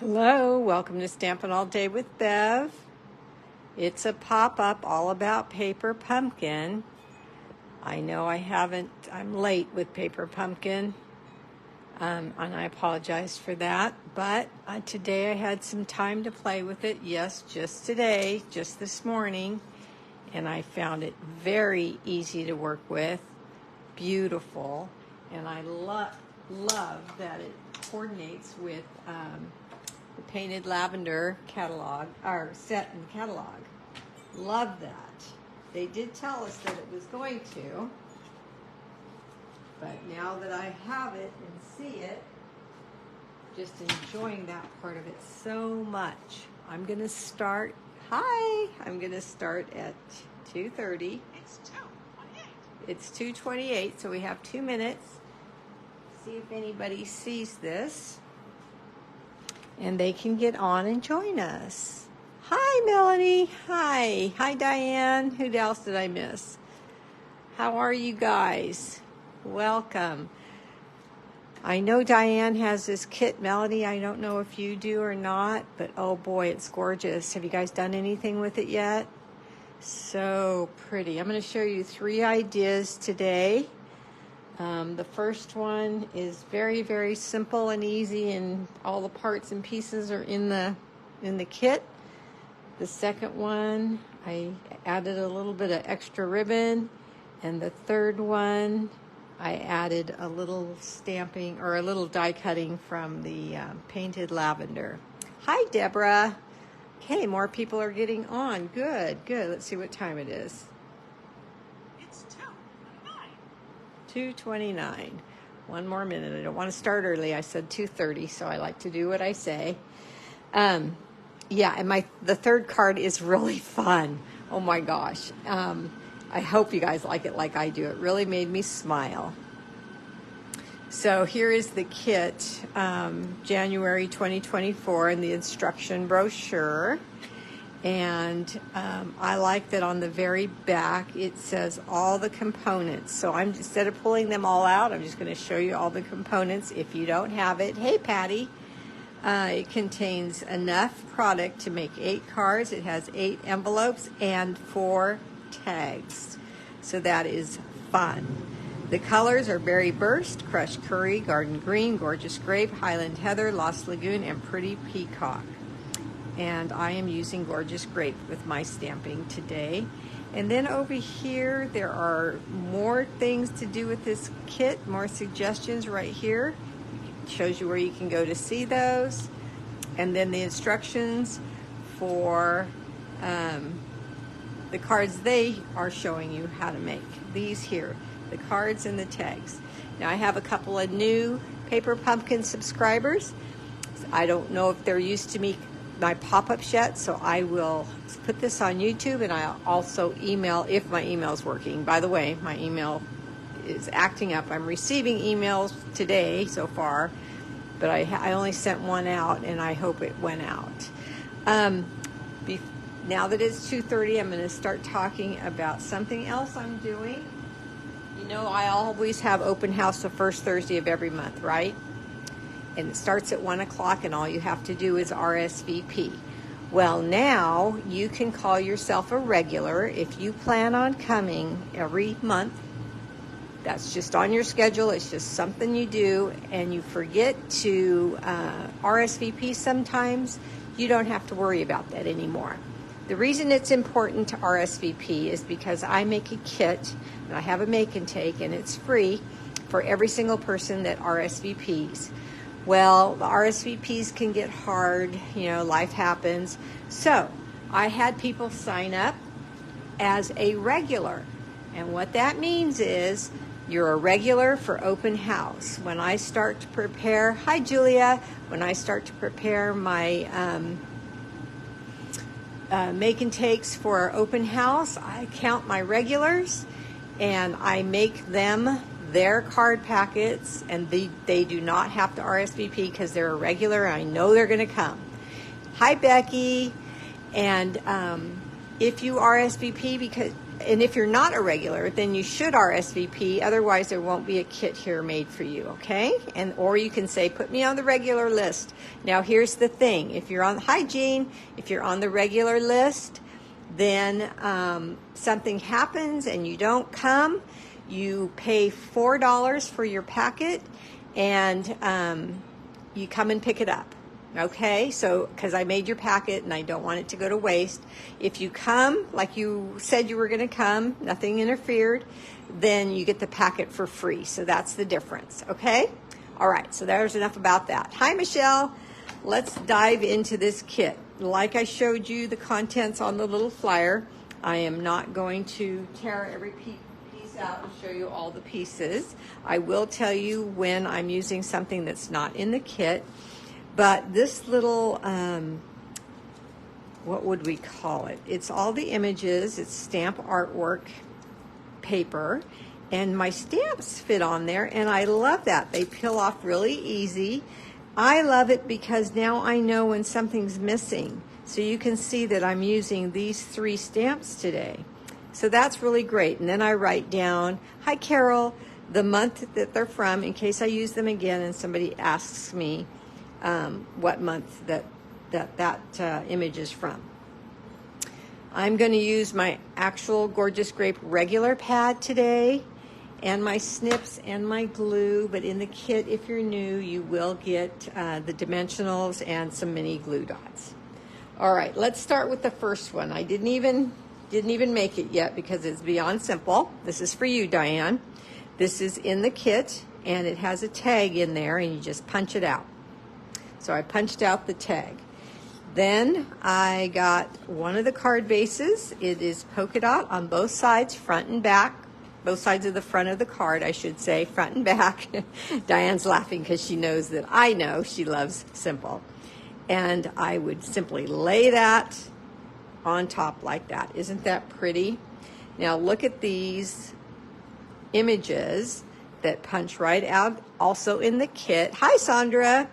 Hello, welcome to Stampin' All Day with Bev. It's a pop-up all about paper pumpkin. I know I'm late with paper pumpkin, and I apologize for that, but today I had some time to play with it. Yes, just today, just this morning, and I found it very easy to work with, beautiful, and I love that it coordinates with the Painted Lavender catalog, or set and catalog. Love that. They did tell us that it was going to, but now that I have it and see it, just enjoying that part of it so much. I'm going to start at 2:30. It's 2:28, so we have 2 minutes. See if anybody sees this. And they can get on and join us. Hi, Melanie. Hi. Hi, Diane. Who else did I miss? How are you guys? Welcome. I know Diane has this kit, Melanie. I don't know if you do or not, but oh boy, it's gorgeous. Have you guys done anything with it yet? So pretty. I'm going to show you 3 ideas today. The first one is very, very simple and easy, and all the parts and pieces are in the kit. The second one, I added a little bit of extra ribbon, and the third one, I added a little stamping or a little die cutting from the Painted Lavender. Hi, Deborah. Okay, more people are getting on. Good. Let's see what time it is. 2:29. One more minute. I don't want to start early. I said 2:30, so I like to do what I say. And the third card is really fun. Oh my gosh. I hope you guys like it like I do. It really made me smile. So here is the kit, January 2024, and the instruction brochure. And I like that on the very back it says all the components. So instead of pulling them all out, I'm just going to show you all the components if you don't have it. Hey, Patty. It contains enough product to make 8 cards. It has 8 envelopes and 4 tags. So that is fun. The colors are Berry Burst, Crushed Curry, Garden Green, Gorgeous Grape, Highland Heather, Lost Lagoon, and Pretty Peacock. And I am using Gorgeous Grape with my stamping today. And then over here, there are more things to do with this kit, more suggestions right here. It shows you where you can go to see those. And then the instructions for the cards they are showing you how to make. These here, the cards and the tags. Now I have a couple of new Paper Pumpkin subscribers. I don't know if they're used to my pop-ups yet, so I will put this on YouTube, and I'll also email if my email is working. By the way, my email is acting up. I'm receiving emails today so far, but I only sent one out, and I hope it went out. Now that it's 2:30, I'm going to start talking about something else I'm doing. You know, I always have open house the first Thursday of every month, right? And it starts at 1 o'clock, and all you have to do is RSVP. Well, now you can call yourself a regular if you plan on coming every month. That's just on your schedule. It's just something you do, and you forget to RSVP sometimes. You don't have to worry about that anymore. The reason it's important to RSVP is because I make a kit, and I have a make and take, and it's free for every single person that RSVPs. Well, the RSVPs can get hard, life happens. So I had people sign up as a regular. And what that means is you're a regular for open house. When I start to prepare, hi Julia, when I start to prepare my make and takes for open house, I count my regulars and I make them their card packets, and they do not have to RSVP because they're a regular. I know they're going to come. Hi, Becky. And if you RSVP, because And if you're not a regular, then you should RSVP. Otherwise, there won't be a kit here made for you, okay? And or you can say, put me on the regular list. Now, here's the thing. If you're on, hi, Jean. If you're on the regular list, then something happens and you don't come, you pay $4 for your packet, and you come and pick it up. Okay, so because I made your packet and I don't want it to go to waste. If you come, like you said you were going to come, nothing interfered, then you get the packet for free. So that's the difference, okay? All right, so there's enough about that. Hi, Michelle. Let's dive into this kit. Like I showed you the contents on the little flyer, I am not going to tear every piece out and show you all the pieces. I will tell you when I'm using something that's not in the kit. But this little, what would we call it? It's all the images. It's stamp artwork paper. And my stamps fit on there, and I love that. They peel off really easy. I love it because now I know when something's missing. So you can see that I'm using these 3 stamps today. So that's really great. And then I write down, hi, Carol, the month that they're from, in case I use them again and somebody asks me what month that image is from. I'm going to use my actual Gorgeous Grape regular pad today, and my snips and my glue, but in the kit, if you're new, you will get the dimensionals and some mini glue dots. All right, let's start with the first one. I didn't even make it yet because it's beyond simple. This is for you, Diane. This is in the kit, and it has a tag in there, and you just punch it out. So I punched out the tag. Then I got one of the card bases. It is polka dot on both sides, front and back. Both sides of the front of the card, I should say, front and back. Diane's laughing because she knows that I know she loves simple. And I would simply lay that on top like that. Isn't that pretty? Now look at these images that punch right out, also in the kit. Hi, Sandra.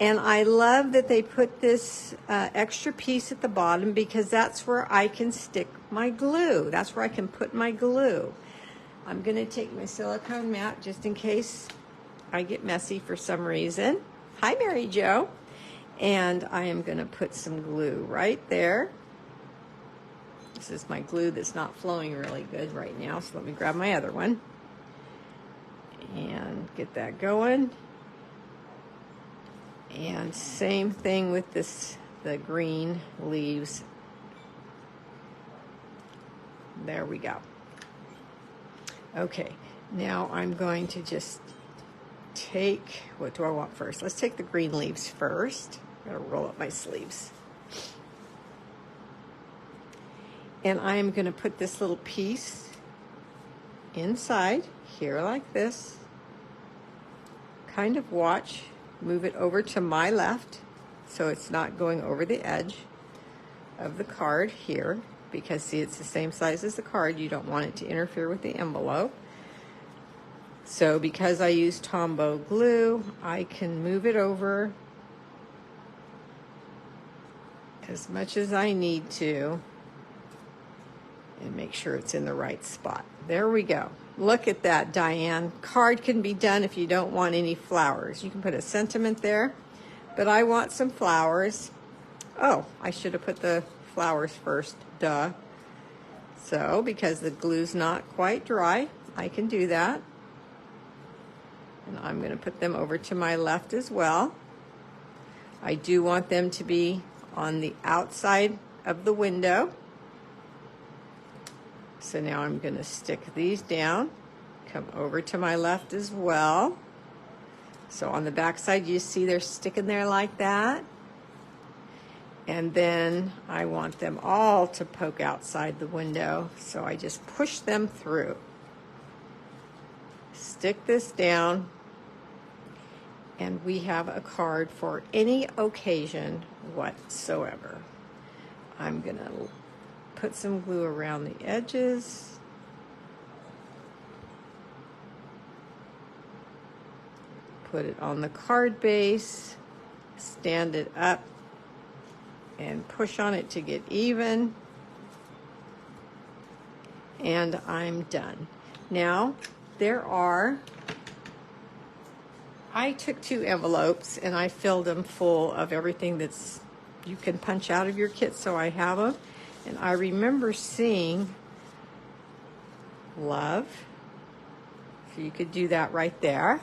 And I love that they put this extra piece at the bottom because that's where I can stick my glue. That's where I can put my glue. I'm going to take my silicone mat just in case I get messy for some reason. Hi, Mary Jo. And I am going to put some glue right there. This is my glue that's not flowing really good right now, so let me grab my other one and get that going. And same thing with this, the green leaves. There we go. Okay, now I'm going to just take, what do I want first? Let's take the green leaves first. I'm going to roll up my sleeves. And I am going to put this little piece inside here like this. Kind of watch. Move it over to my left so it's not going over the edge of the card here, because see, it's the same size as the card. You don't want it to interfere with the envelope. So because I use Tombow glue, I can move it over as much as I need to and make sure it's in the right spot. There we go. Look at that, Diane. Card can be done if you don't want any flowers. You can put a sentiment there, but I want some flowers. Oh, I should have put the flowers first, duh. So, because the glue's not quite dry, I can do that. And I'm going to put them over to my left as well. I do want them to be on the outside of the window. So now I'm going to stick these down, come over to my left as well. So on the back side, you see they're sticking there like that. And then I want them all to poke outside the window, so I just push them through. Stick this down, and we have a card for any occasion whatsoever. I'm going to put some glue around the edges. Put it on the card base, stand it up, and push on it to get even. And I'm done. Now, I took 2 envelopes and I filled them full of everything that's you can punch out of your kit, so I have them. And I remember seeing love. So you could do that right there.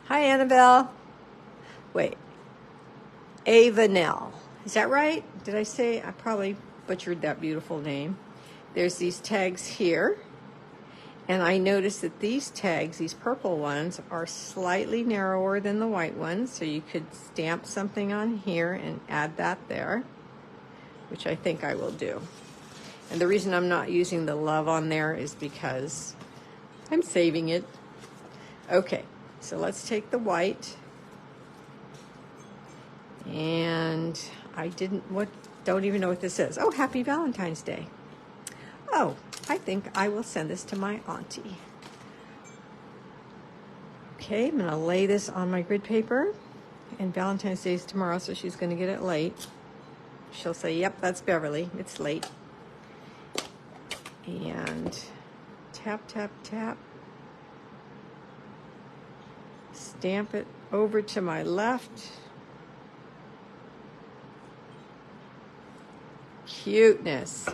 Hi, Annabelle. Wait. Avanel. Is that right? Did I say? I probably butchered that beautiful name. There's these tags here. And I noticed that these tags, these purple ones, are slightly narrower than the white ones. So you could stamp something on here and add that there, which I think I will do. And the reason I'm not using the love on there is because I'm saving it. Okay, so let's take the white. And I don't even know what this is. Oh, Happy Valentine's Day. Oh, I think I will send this to my auntie. Okay, I'm gonna lay this on my grid paper, and Valentine's Day is tomorrow, so she's gonna get it late. She'll say, yep, that's Beverly, it's late. And tap, tap, tap. Stamp it over to my left. Cuteness.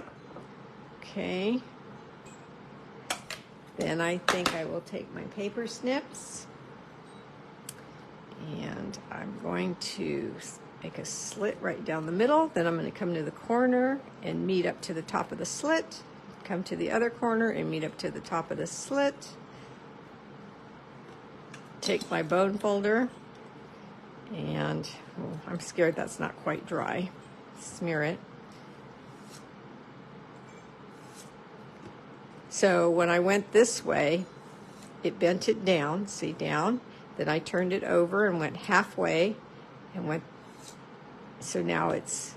Okay. Then I think I will take my paper snips and I'm going to make a slit right down the middle. Then I'm going to come to the corner and meet up to the top of the slit. Come to the other corner and meet up to the top of the slit. Take my bone folder and I'm scared that's not quite dry. Smear it. So when I went this way, it bent it down, see, down. Then I turned it over and went halfway and went, so now it's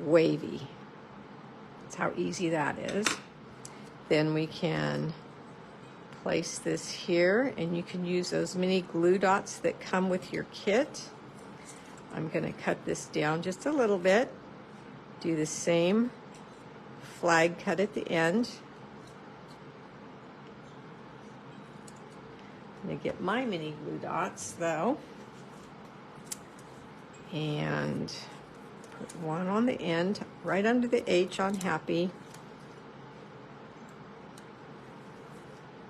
wavy. That's how easy that is. Then we can place this here, and you can use those mini glue dots that come with your kit. I'm going to cut this down just a little bit. Do the same flag cut at the end. I'm going to get my mini glue dots though, and put one on the end right under the H on happy.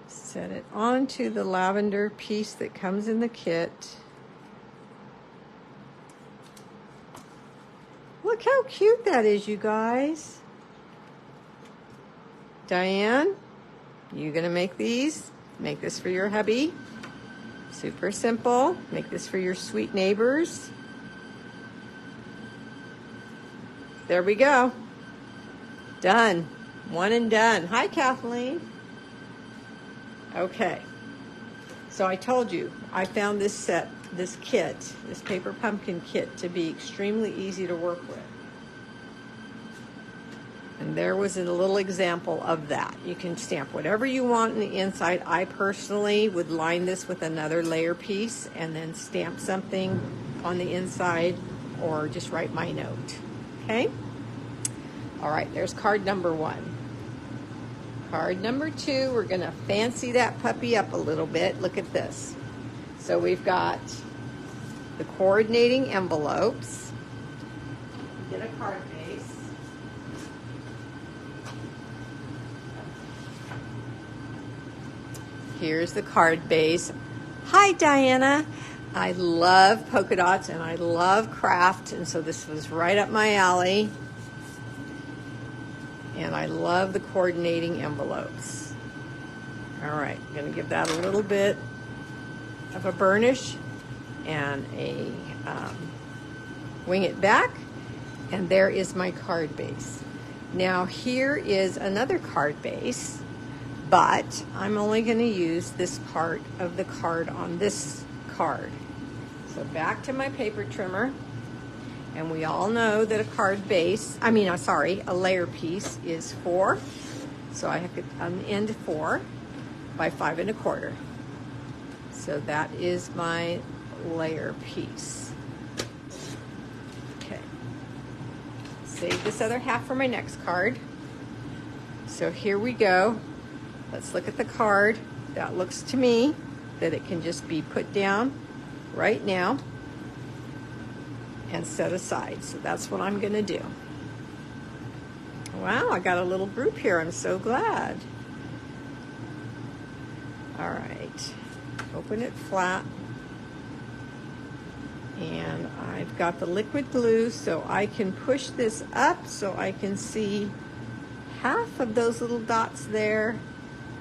Set it onto the lavender piece that comes in the kit. Look how cute that is, you guys. Diane, you gonna make these? Make this for your hubby. Super simple. Make this for your sweet neighbors. There we go. Done. One and done. Hi, Kathleen. Okay. So I told you, I found this set, this kit, this paper pumpkin kit, to be extremely easy to work with. And there was a little example of that. You can stamp whatever you want on the inside. I personally would line this with another layer piece and then stamp something on the inside or just write my note. Okay? All right, there's card number 1. Card number 2, we're gonna fancy that puppy up a little bit. Look at this. So we've got the coordinating envelopes. Get a card base. Here's the card base. Hi, Diana. I love polka dots and I love craft, and so this was right up my alley. And I love the coordinating envelopes. All right, I'm gonna give that a little bit of a burnish and a wing it back. And there is my card base. Now here is another card base, but I'm only gonna use this part of the card on this card. So back to my paper trimmer. And we all know that a card base, a layer piece is 4. So I have to end 4 by 5 1/4. So that is my layer piece. Okay. Save this other half for my next card. So here we go. Let's look at the card. That looks to me that it can just be put down right now and set aside. So that's what I'm going to do. Wow, I got a little group here. I'm so glad. All right, open it flat. And I've got the liquid glue, so I can push this up so I can see half of those little dots there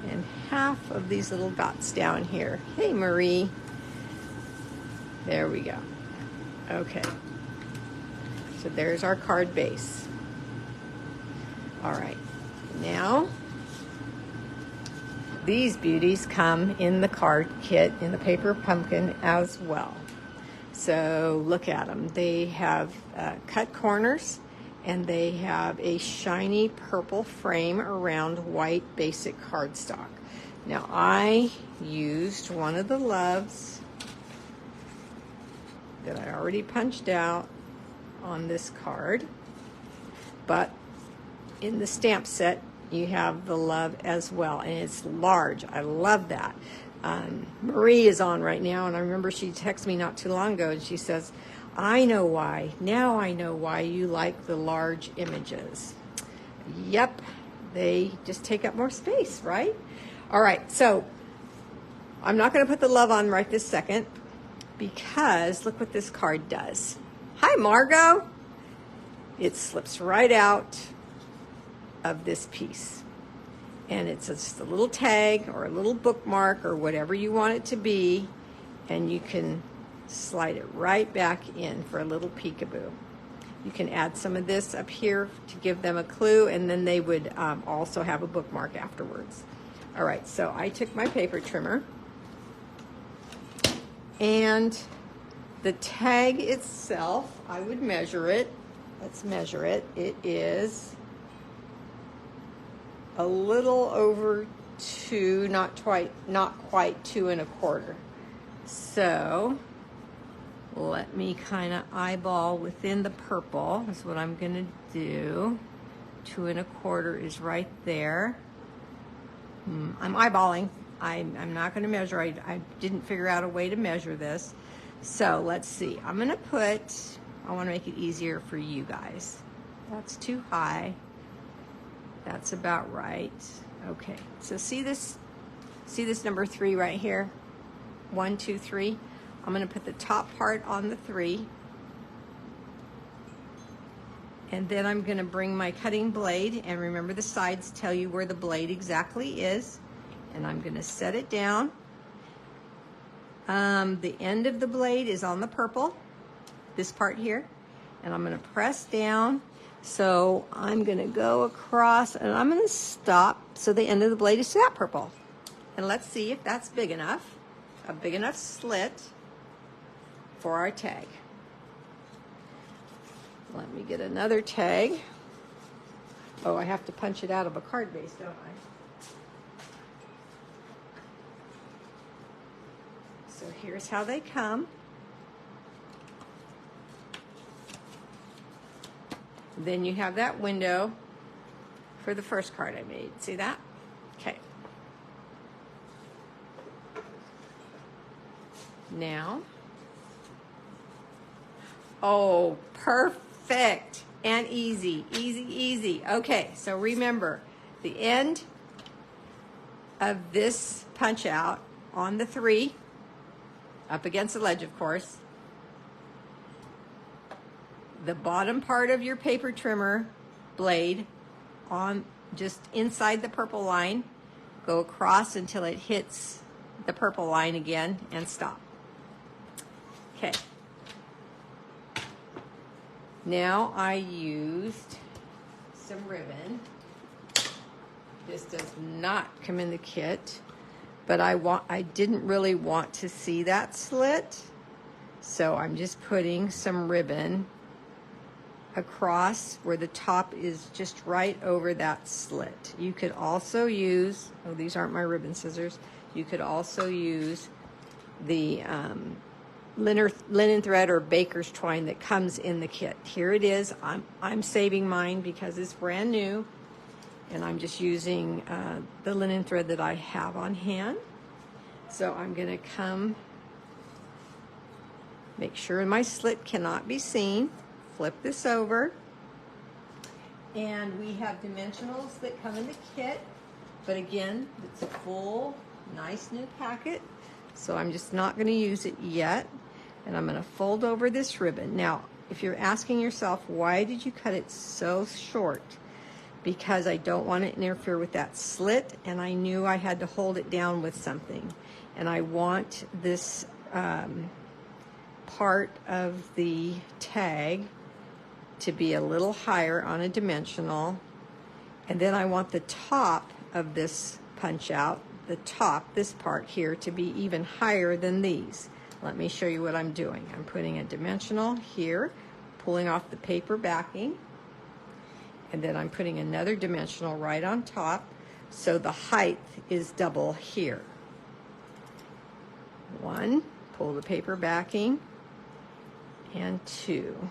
and half of these little dots down here. Hey, Marie. There we go. Okay. So there's our card base. All right. Now, these beauties come in the card kit in the paper pumpkin as well. So look at them. They have cut corners, and they have a shiny purple frame around white basic cardstock. Now I used one of the loves that I already punched out on this card, but in the stamp set you have the love as well, and it's large. I love that. Marie is on right now, and I remember she texted me not too long ago, and she says, I know why. Now I know why you like the large images. Yep, they just take up more space, right? All right, so I'm not going to put the love on right this second because look what this card does. Hi, Margot. It slips right out of this piece. And it's just a little tag or a little bookmark or whatever you want it to be, and you can slide it right back in for a little peekaboo. You can add some of this up here to give them a clue, and then they would also have a bookmark afterwards. All right, so I took my paper trimmer, and the tag itself, I would measure it. Let's measure it. It is a little over 2, not quite 2 1/4. So let me kind of eyeball within the purple. That's what I'm gonna do. 2 1/4 is right there. I'm eyeballing. I'm not gonna measure. I didn't figure out a way to measure this. So let's see. I'm gonna put, I wanna make it easier for you guys. That's too high. That's about right. Okay, so see this number 3 right here? 1, 2, 3. I'm gonna put the top part on the 3. And then I'm gonna bring my cutting blade, and remember the sides tell you where the blade exactly is. And I'm gonna set it down. The end of the blade is on the purple, this part here. And I'm gonna press down. So I'm going to go across, and I'm going to stop so the end of the blade is that purple. And let's see if that's big enough, a big enough slit for our tag. Let me get another tag. Oh, I have to punch it out of a card base, don't I? So here's how they come. Then you have that window for the first card I made. See that? Okay. Now, oh, perfect and easy, easy, easy. Okay, so remember the end of this punch out on the 3, up against the ledge, of course. The bottom part of your paper trimmer blade on just inside the purple line, go across until it hits the purple line again and stop. Okay. Now I used some ribbon. This does not come in the kit, but I didn't really want to see that slit, so I'm just putting some ribbon across where the top is just right over that slit. You could also use, oh, these aren't my ribbon scissors. You could also use the linen thread or baker's twine that comes in the kit. Here it is. I'm saving mine because it's brand new. And I'm just using the linen thread that I have on hand. So I'm going to come, make sure my slit cannot be seen, flip this over. And we have dimensionals that come in the kit, but again, it's a full, nice new packet. So I'm just not going to use it yet. And I'm going to fold over this ribbon. Now, if you're asking yourself, why did you cut it so short? Because I don't want to interfere with that slit, and I knew I had to hold it down with something. And I want this part of the tag to be a little higher on a dimensional. And then I want the top of this punch out, the top, this part here, to be even higher than these. Let me show you what I'm doing. I'm putting a dimensional here, pulling off the paper backing, and then I'm putting another dimensional right on top, so the height is double here. One, pull the paper backing, and two,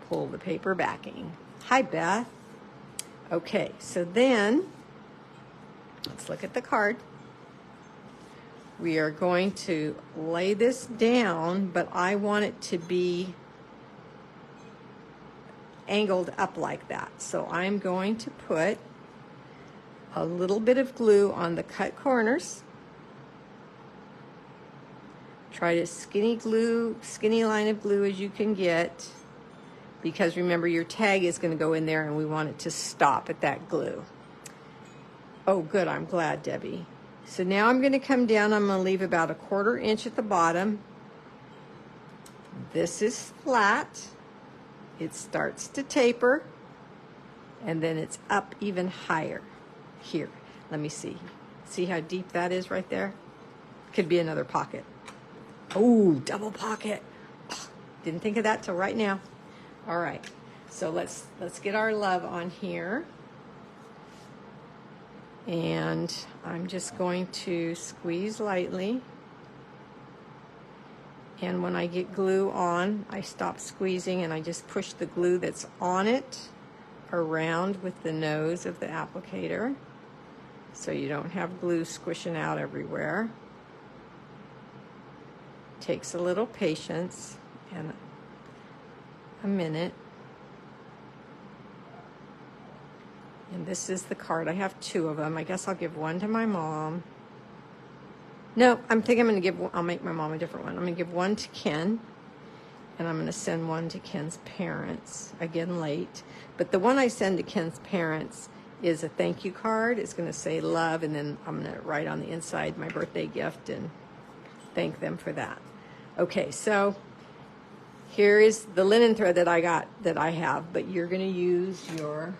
pull the paper backing. Hi, Beth. Okay, so then, let's look at the card. We are going to lay this down, but I want it to be angled up like that. So I'm going to put a little bit of glue on the cut corners. Try to skinny line of glue as you can get, because remember your tag is going to go in there and we want it to stop at that glue. Oh, good, I'm glad, Debbie. So now I'm going to come down, I'm going to leave about 1/4 inch at the bottom. This is flat. It starts to taper, and then it's up even higher. Here, let me see. See how deep that is right there? Could be another pocket. Oh, double pocket. Didn't think of that till right now. All right, so let's get our love on here. And I'm just going to squeeze lightly. And when I get glue on, I stop squeezing and I just push the glue that's on it around with the nose of the applicator, so you don't have glue squishing out everywhere. Takes a little patience and a minute. And this is the card. I have 2 of them. I guess I'll give one to my mom. No, I'm thinking I'm going to give, I'll make my mom a different one. I'm going to give one to Ken, and I'm going to send one to Ken's parents, again late. But the one I send to Ken's parents is a thank you card. It's going to say love, and then I'm going to write on the inside my birthday gift and thank them for that. Okay, so here is the linen thread that I have, but you're going to use your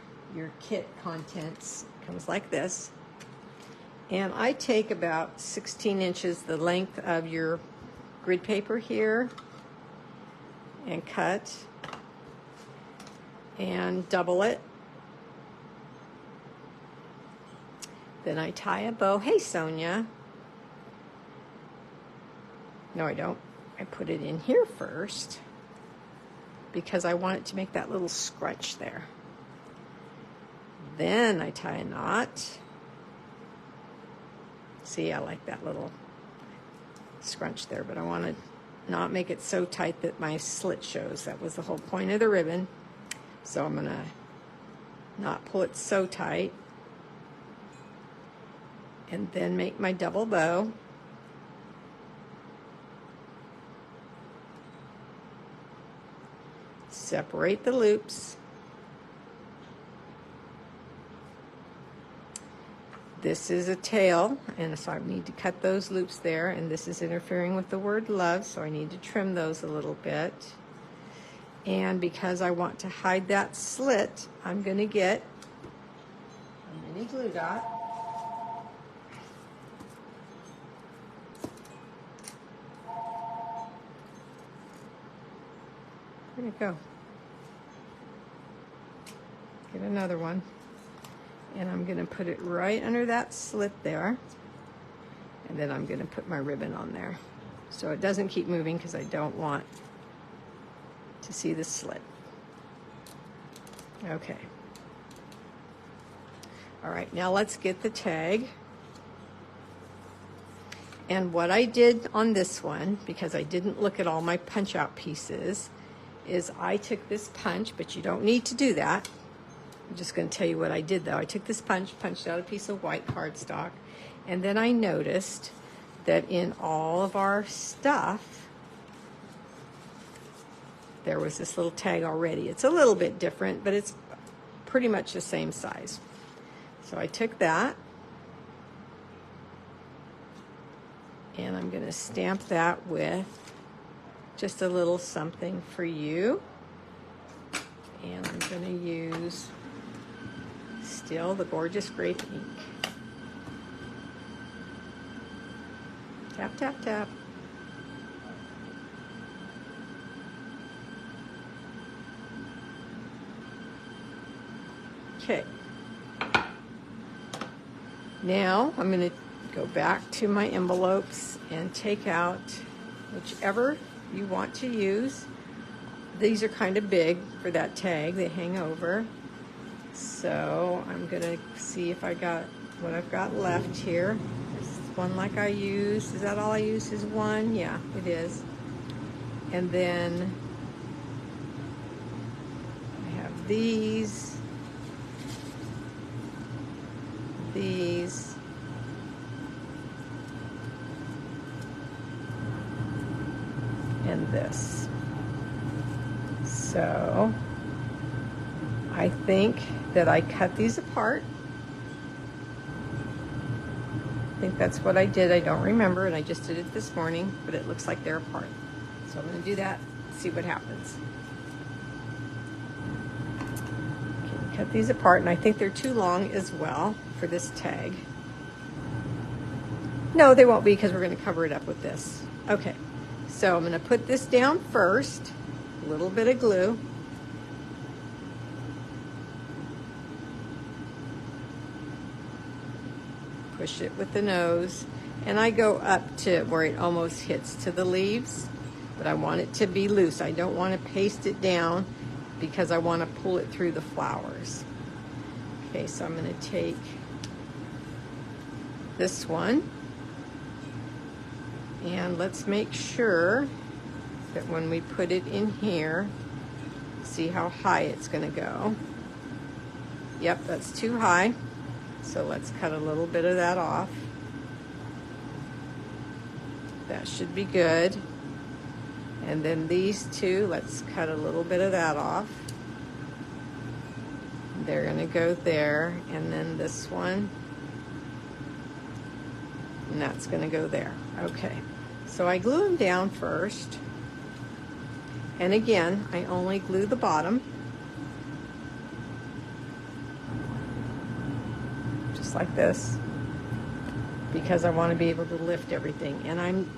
kit contents. It comes like this. And I take about 16 inches the length of your grid paper here and cut and double it. Then I tie a bow. Hey, Sonia. No, I don't. I put it in here first because I want it to make that little scrunch there. Then I tie a knot. See, I like that little scrunch there, but I want to not make it so tight that my slit shows. That was the whole point of the ribbon. So I'm going to not pull it so tight. And then make my double bow. Separate the loops. This is a tail, and so I need to cut those loops there, and this is interfering with the word love, so I need to trim those a little bit. And because I want to hide that slit, I'm going to get a mini glue dot. Where'd it go? Get another one. And I'm going to put it right under that slit there. And then I'm going to put my ribbon on there. So it doesn't keep moving because I don't want to see the slit. Okay. All right, now let's get the tag. And what I did on this one, because I didn't look at all my punch out pieces, is I took this punch, but you don't need to do that. I'm just going to tell you what I did though. I took this punch, punched out a piece of white cardstock, and then I noticed that in all of our stuff, there was this little tag already. It's a little bit different, but it's pretty much the same size. So I took that, and I'm going to stamp that with just a little something for you. And I'm going to use still the gorgeous grape ink. Tap, tap, tap. Okay. Now I'm going to go back to my envelopes and take out whichever you want to use. These are kind of big for that tag. They hang over. So I'm going to see if I got what I've got left here. This is one like I used. Is that all I used is one? Yeah, it is. And then I have these, and this. So I think that I cut these apart. I think that's what I did. I don't remember, and I just did it this morning, but it looks like they're apart. So I'm going to do that, see what happens. Okay, cut these apart, and I think they're too long as well for this tag. No, they won't be because we're going to cover it up with this. Okay, so I'm going to put this down first, a little bit of glue. Push it with the nose, and I go up to where it almost hits to the leaves, but I want it to be loose. I don't want to paste it down because I want to pull it through the flowers. Okay, so I'm going to take this one, and let's make sure that when we put it in here, see how high it's going to go. Yep, that's too high. So let's cut a little bit of that off. That should be good. And then these two, let's cut a little bit of that off. They're going to go there. And then this one, and that's going to go there. Okay, so I glue them down first. And again, I only glue the bottom. Like this, because I want to be able to lift everything. And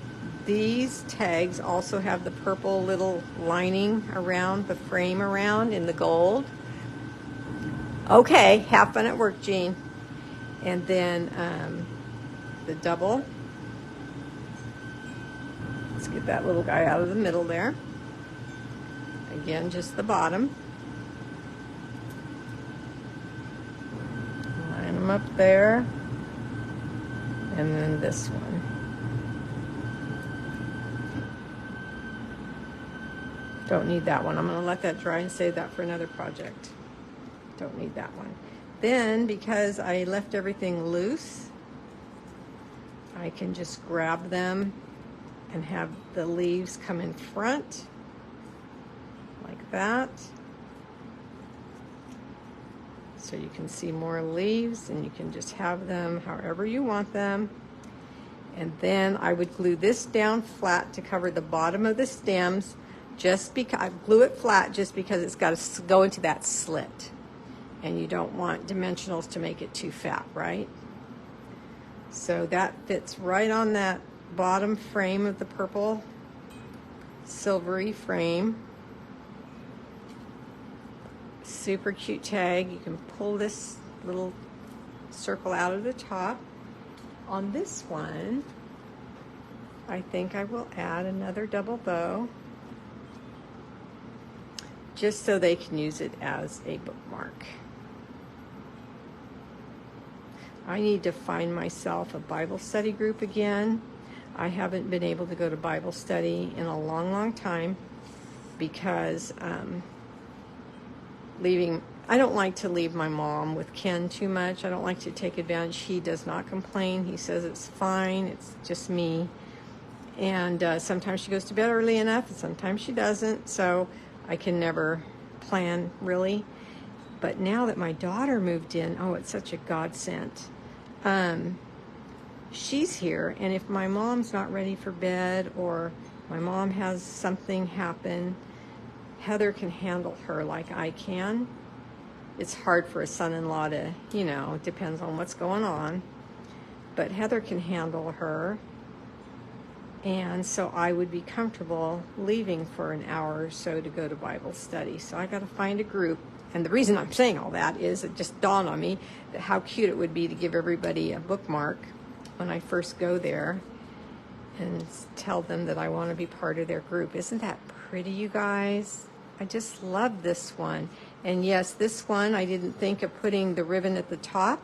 these tags also have the purple little lining around the frame around in the gold. Okay, have fun at work, Jean. And then the double. Let's get that little guy out of the middle there. Again, just the bottom. Up there, and then this one. Don't need that one. I'm going to let that dry and save that for another project. Don't need that one. Then, because I left everything loose, I can just grab them and have the leaves come in front like that. So you can see more leaves, and you can just have them however you want them. And then I would glue this down flat to cover the bottom of the stems, just because I glue it flat just because it's got to go into that slit. And you don't want dimensionals to make it too fat, right? So that fits right on that bottom frame of the purple silvery frame. Super cute tag. You can pull this little circle out of the top. On this one, I think I will add another double bow, just so they can use it as a bookmark. I need to find myself a Bible study group again. I haven't been able to go to Bible study in a long, long time because I don't like to leave my mom with Ken too much. I don't like to take advantage. He does not complain. He says it's fine. It's just me. And sometimes she goes to bed early enough, and sometimes she doesn't. So I can never plan, really. But now that my daughter moved in, oh, it's such a godsend. She's here, and if my mom's not ready for bed or my mom has something happen, Heather can handle her like I can. It's hard for a son-in-law to, it depends on what's going on. But Heather can handle her. And so I would be comfortable leaving for an hour or so to go to Bible study. So I got to find a group. And the reason I'm saying all that is it just dawned on me that how cute it would be to give everybody a bookmark when I first go there and tell them that I want to be part of their group. Isn't that pretty, you guys? I just love this one. And yes, this one, I didn't think of putting the ribbon at the top.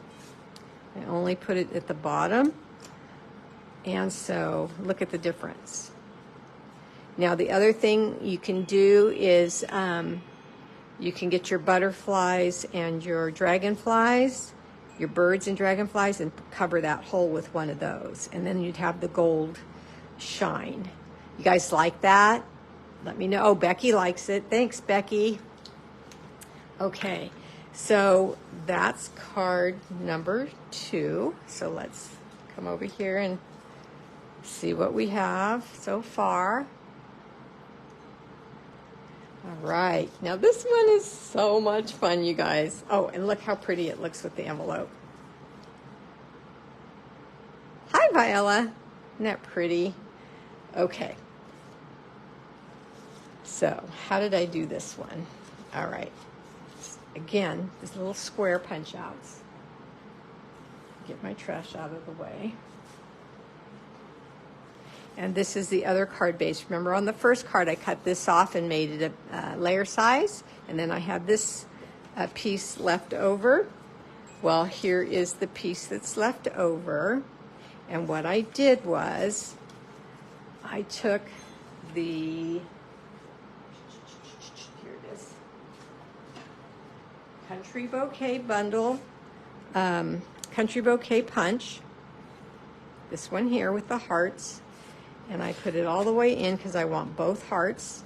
I only put it at the bottom. And so look at the difference. Now, the other thing you can do is you can get your butterflies and your dragonflies, your birds and dragonflies, and cover that hole with one of those. And then you'd have the gold shine. You guys like that? Let me know. Oh, Becky likes it. Thanks, Becky. Okay, so that's card number 2. So let's come over here and see what we have so far. All right, now this one is so much fun, you guys. Oh, and look how pretty it looks with the envelope. Hi, Viola. Isn't that pretty? Okay. So, how did I do this one? All right. Again, these little square punch outs. Get my trash out of the way. And this is the other card base. Remember on the first card, I cut this off and made it a layer size. And then I have this piece left over. Well, here is the piece that's left over. And what I did was I took the, here it is, Country Bouquet Bundle, Country Bouquet Punch. This one here with the hearts. And I put it all the way in because I want both hearts.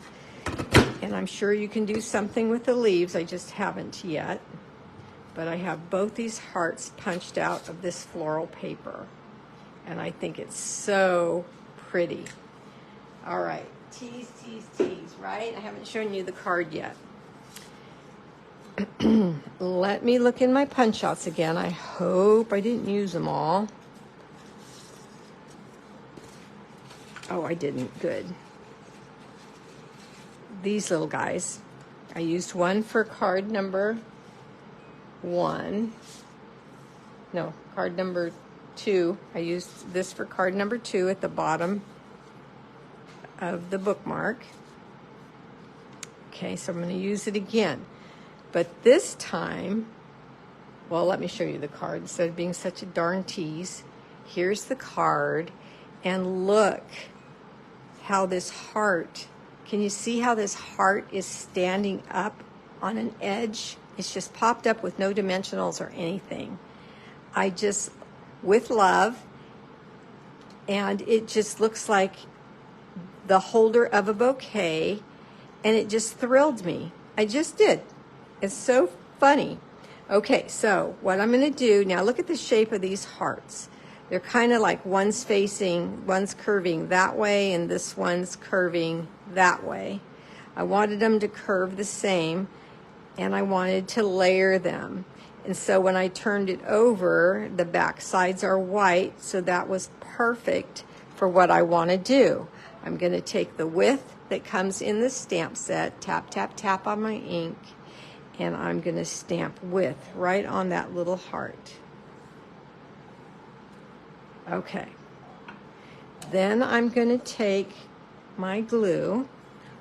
And I'm sure you can do something with the leaves. I just haven't yet. But I have both these hearts punched out of this floral paper. And I think it's so pretty. All right. Tease, tease, tease, right? I haven't shown you the card yet. Let me look in my punch outs again. I hope I didn't use them all. Oh, I didn't. Good. These little guys. I used one for card number 1. No, card number 2. I used this for card number 2 at the bottom of the bookmark. Okay, so I'm going to use it again. But this time, well, let me show you the card instead of being such a darn tease. Here's the card. And look how this heart, can you see how this heart is standing up on an edge? It's just popped up with no dimensionals or anything. I just, with love, and it just looks like the holder of a bouquet, and it just thrilled me. I just did. It's so funny. Okay, so what I'm going to do, now look at the shape of these hearts. They're kind of like one's curving that way, and this one's curving that way. I wanted them to curve the same, and I wanted to layer them. And so when I turned it over, the back sides are white, so that was perfect for what I want to do. I'm going to take the width that comes in the stamp set, tap, tap, tap on my ink, and I'm going to stamp width right on that little heart. Okay, then I'm going to take my glue,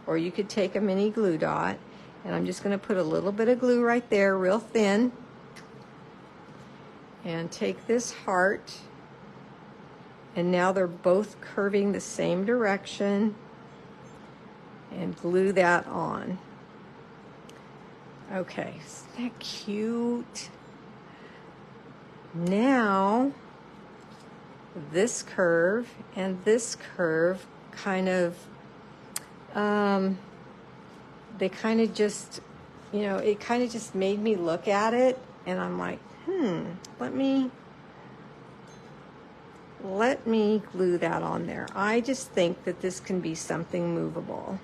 or you could take a mini glue dot, and I'm just going to put a little bit of glue right there, real thin, and take this heart, and now they're both curving the same direction, and glue that on. Okay, isn't that cute? Now, this curve and this curve kind of, they kind of just, you know, it kind of just made me look at it, and I'm like, let me glue that on there. I just think that this can be something movable.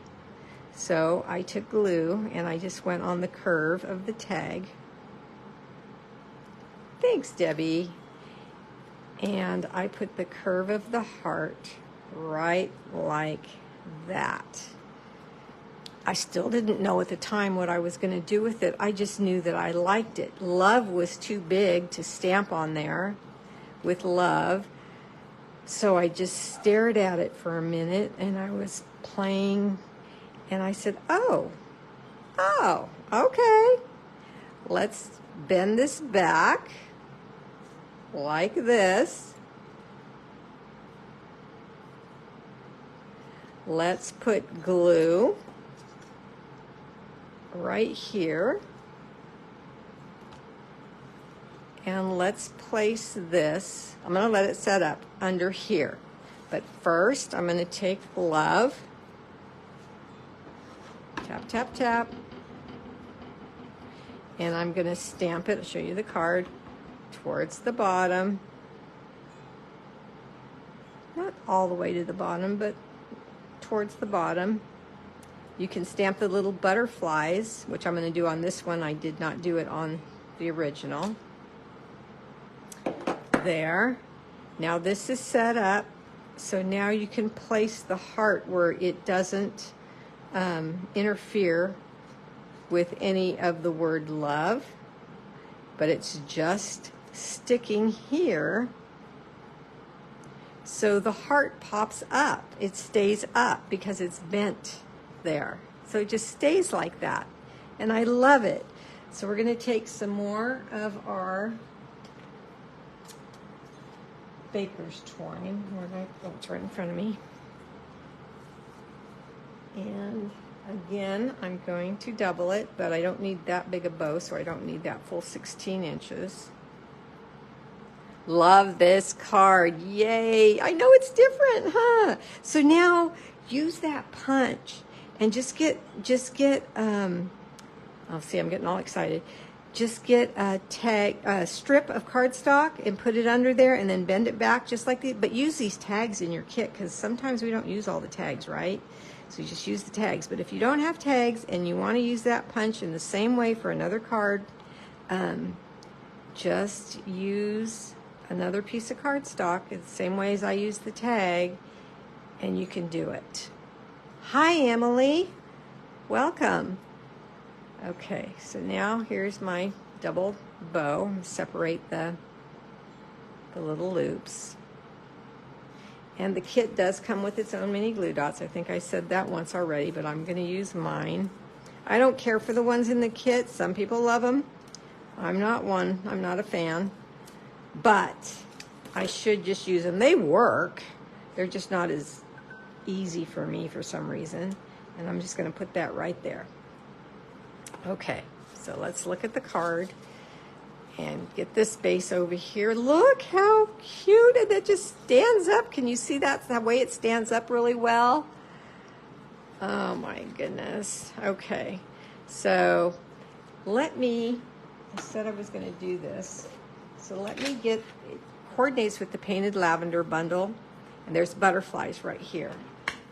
So I took glue and I just went on the curve of the tag. Thanks, Debbie. And I put the curve of the heart right like that. I still didn't know at the time what I was going to do with it. I just knew that I liked it. Love was too big to stamp on there with love. So I just stared at it for a minute, and I was playing, and I said, oh, okay. Let's bend this back like this. Let's put glue right here. And let's place this, I'm going to let it set up under here. But first, I'm going to take love, tap, tap, tap, and I'm going to stamp it, I'll show you the card, towards the bottom. Not all the way to the bottom, but towards the bottom. You can stamp the little butterflies, which I'm going to do on this one. I did not do it on the original. There. Now this is set up, so now you can place the heart where it doesn't interfere with any of the word love, but it's just sticking here, so the heart pops up. It stays up because it's bent there, so it just stays like that, and I love it. So we're going to take some more of our baker's twine. Oh, it's right in front of me. And again, I'm going to double it, but I don't need that big a bow, so I don't need that full 16 inches. Love this card. Yay. I know it's different, huh? So now use that punch and just get oh, see, I'm getting all excited. Just get a strip of cardstock and put it under there, and then bend it back just like the, but use these tags in your kit, because sometimes we don't use all the tags, right? So you just use the tags. But if you don't have tags and you want to use that punch in the same way for another card, just use another piece of cardstock in the same way as I use the tag, and you can do it. Hi, Emily. Welcome. Okay, so now here's my double bow. Separate the little loops. And the kit does come with its own mini glue dots. I think I said that once already, but I'm going to use mine. I don't care for the ones in the kit. Some people love them. I'm not one. I'm not a fan. But I should just use them. They work. They're just not as easy for me for some reason. And I'm just going to put that right there. Okay, so let's look at the card and get this base over here. Look how cute, and it just stands up. Can you see that, the way it stands up really well? Oh my goodness. Okay, so I said I was going to do this. So let me get, it coordinates with the Painted Lavender bundle, and there's butterflies right here.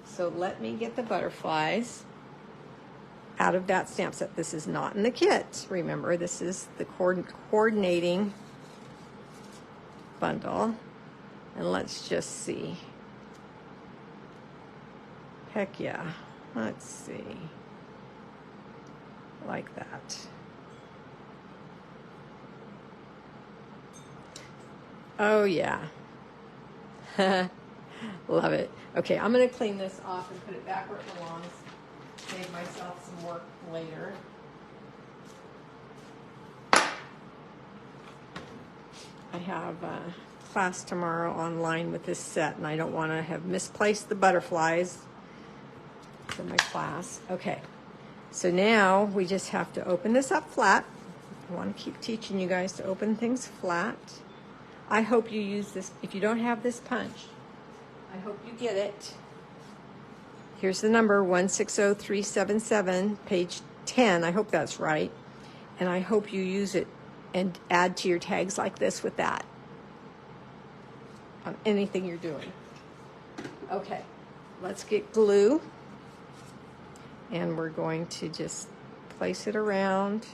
So let me get the butterflies out of that stamp set. This is not in the kit. Remember, this is the coordinating bundle. And let's just see. Heck yeah. Let's see. Like that. Oh yeah. Love it. Okay, I'm going to clean this off and put it back where it belongs. Save myself some work later. I have a class tomorrow online with this set, and I don't want to have misplaced the butterflies for my class. Okay, so now we just have to open this up flat. I want to keep teaching you guys to open things flat. I hope you use this. If you don't have this punch, I hope you get it. Here's the number, 160377, page 10. I hope that's right. And I hope you use it and add to your tags like this with that on anything you're doing. Okay, let's get glue. And we're going to just place it around.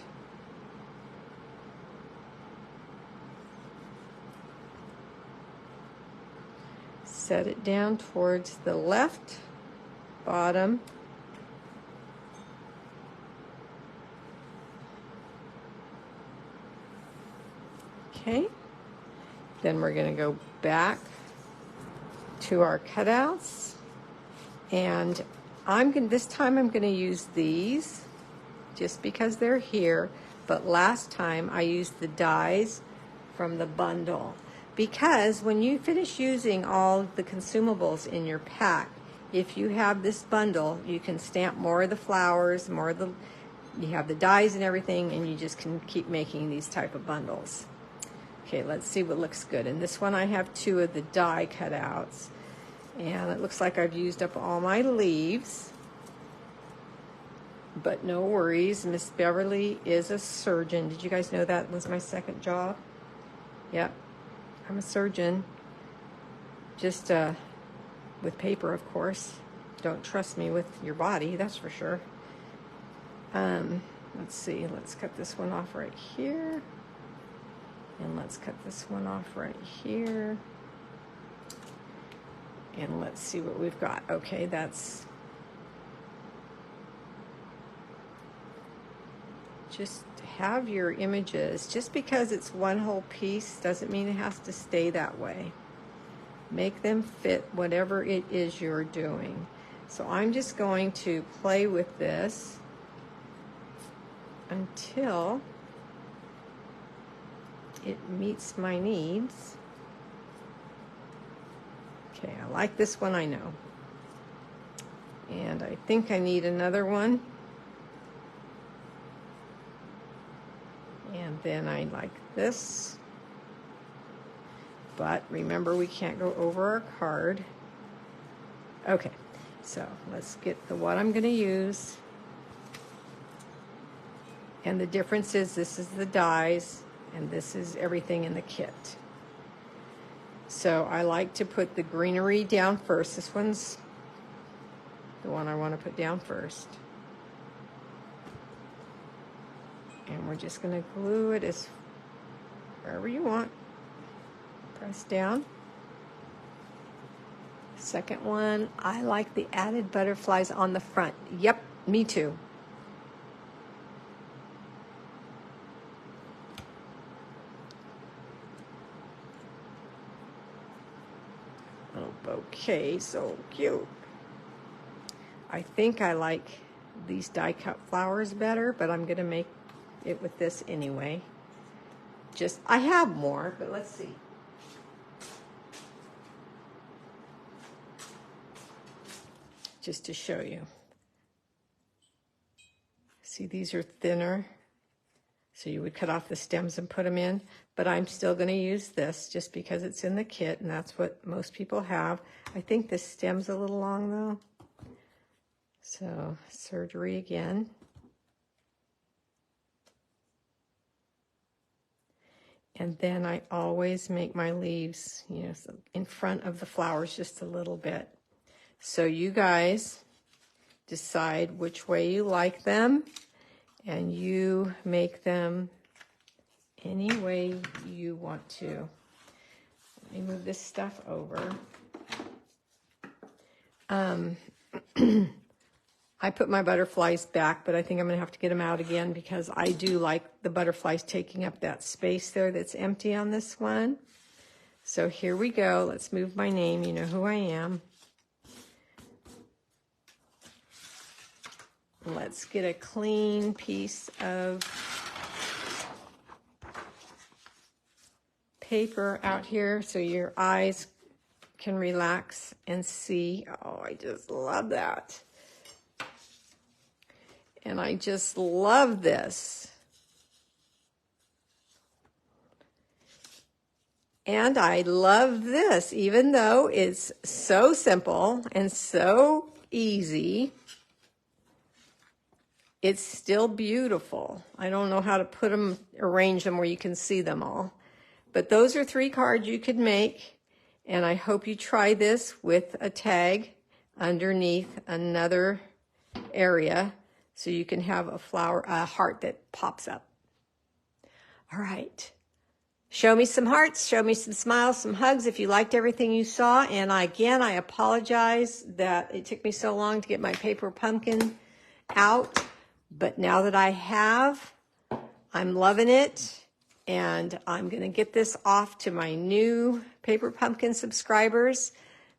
Set it down towards the left bottom. Okay. Then we're going to go back to our cutouts. And this time I'm going to use these just because they're here. But last time I used the dies from the bundle. Because when you finish using all the consumables in your pack, if you have this bundle, you can stamp more of the flowers, you have the dies and everything, and you just can keep making these type of bundles. Okay, let's see what looks good. In this one I have 2 of the die cutouts. And it looks like I've used up all my leaves. But no worries, Miss Beverlee is a surgeon. Did you guys know that was my second job? Yep. I'm a surgeon, just with paper, of course. Don't trust me with your body, that's for sure. Let's see, let's cut this one off right here. And let's cut this one off right here. And let's see what we've got. Okay, that's just have your images. Just because it's one whole piece doesn't mean it has to stay that way. Make them fit whatever it is you're doing. So I'm just going to play with this until it meets my needs. Okay, I like this one, I know. And I think I need another one. And then I like this. But remember, we can't go over our card. Okay, so let's get what I'm going to use. And the difference is this is the dies, and this is everything in the kit. So I like to put the greenery down first. This one's the one I want to put down first. And we're just going to glue it as wherever you want. Press down. Second one, I like the added butterflies on the front. Yep, me too. Little bouquet, so cute. I think I like these die cut flowers better, but I'm going to make it with this anyway. I have more, but let's see. Just to show you. See, these are thinner. So you would cut off the stems and put them in, but I'm still going to use this just because it's in the kit, and that's what most people have. I think this stem's a little long though. So surgery again. And then I always make my leaves, in front of the flowers just a little bit. So you guys decide which way you like them, and you make them any way you want to. Let me move this stuff over. I put my butterflies back, but I think I'm going to have to get them out again because I do like the butterflies taking up that space there that's empty on this one. So here we go. Let's move my name. You know who I am. Let's get a clean piece of paper out here so your eyes can relax and see. Oh, I just love that. And I just love this. And I love this, even though it's so simple and so easy, it's still beautiful. I don't know how to put them, arrange them where you can see them all. But those are 3 cards you could make, and I hope you try this with a tag underneath another area so you can have a heart that pops up. All right. Show me some hearts, show me some smiles, some hugs if you liked everything you saw. And again, I apologize that it took me so long to get my paper pumpkin out. But now that I have, I'm loving it. And I'm going to get this off to my new Paper Pumpkin subscribers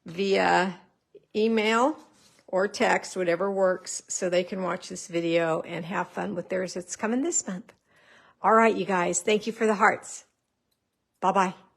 via email or text, whatever works, so they can watch this video and have fun with theirs. It's coming this month. All right, you guys. Thank you for the hearts. Bye-bye.